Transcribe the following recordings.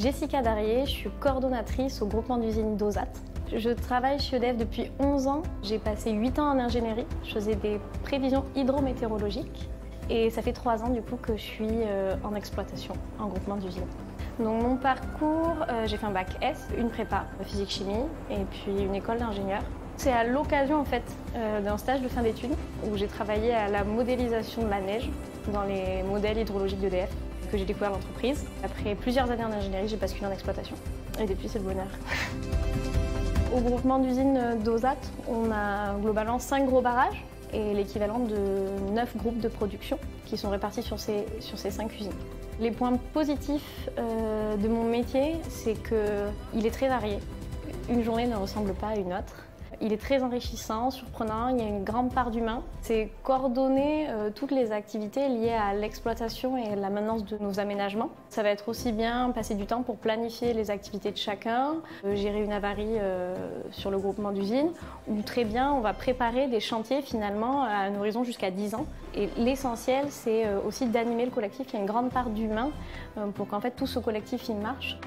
Jessica Darier, je suis coordonnatrice au groupement d'usines Dosat. Je travaille chez EDF depuis 11 ans. J'ai passé 8 ans en ingénierie. Je faisais des prévisions hydrométéorologiques. Et ça fait 3 ans du coup que je suis en exploitation, en groupement d'usines. Donc mon parcours, j'ai fait un bac S, une prépa physique-chimie et puis une école d'ingénieur. C'est à l'occasion en fait d'un stage de fin d'études où j'ai travaillé à la modélisation de la neige dans les modèles hydrologiques d'EDF que j'ai découvert l'entreprise. Après plusieurs années en ingénierie, j'ai basculé en exploitation. Et depuis, c'est le bonheur. Au groupement d'usines Dosat, on a globalement 5 gros barrages et l'équivalent de 9 groupes de production qui sont répartis sur ces 5 usines. Les points positifs de mon métier, c'est qu'il est très varié. Une journée ne ressemble pas à une autre. Il est très enrichissant, surprenant, il y a une grande part d'humain. C'est coordonner toutes les activités liées à l'exploitation et la maintenance de nos aménagements. Ça va être aussi bien passer du temps pour planifier les activités de chacun, gérer une avarie sur le groupement d'usines, ou très bien on va préparer des chantiers finalement à un horizon jusqu'à 10 ans. Et l'essentiel, c'est aussi d'animer le collectif. Il y a une grande part d'humain pour qu'en fait tout ce collectif il marche.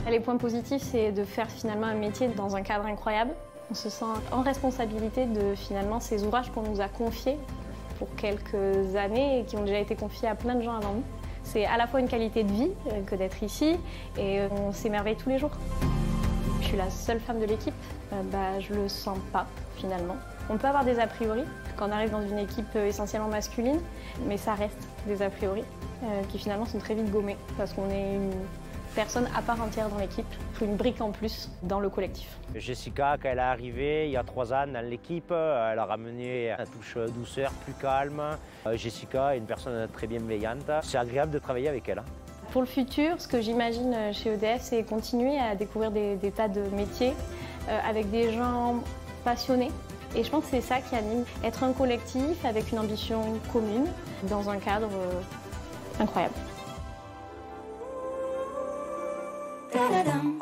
Les points positifs, c'est de faire finalement un métier dans un cadre incroyable. On se sent en responsabilité de finalement ces ouvrages qu'on nous a confiés pour quelques années et qui ont déjà été confiés à plein de gens avant nous. C'est à la fois une qualité de vie que d'être ici et on s'émerveille tous les jours. Je suis la seule femme de l'équipe, je le sens pas finalement. On peut avoir des a priori quand on arrive dans une équipe essentiellement masculine, mais ça reste des a priori qui finalement sont très vite gommés parce qu'on est une personne à part entière dans l'équipe, une brique en plus dans le collectif. Jessica, quand elle est arrivée il y a 3 ans dans l'équipe, elle a ramené une touche douceur, plus calme. Jessica est une personne très bienveillante. C'est agréable de travailler avec elle. Pour le futur, ce que j'imagine chez EDF, c'est continuer à découvrir des tas de métiers avec des gens passionnés. Et je pense que c'est ça qui anime. Être un collectif avec une ambition commune dans un cadre incroyable. Da-da-dum.